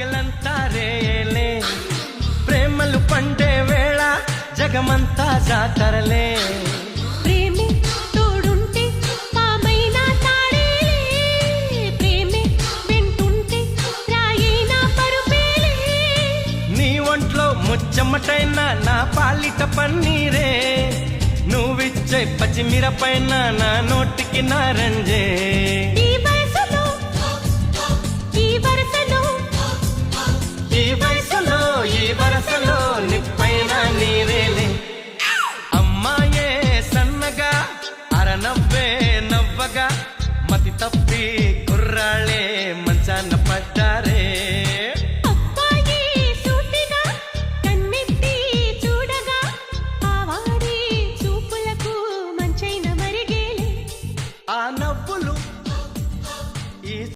పగలంతా రేలే ప్రేమలు పండే వేళ జగమంతా జాతరలే ప్రేమే తోడుంటే పామైనా తాడేలే ప్రేమే వెంటుంటే రాయైనా పరుపేలే నీ ఒంట్లో ముచ్చమటైన నా పాలిట పన్నీరే నువ్విచ్చే పచ్చిమిరపైన నా నోటికి నారంజే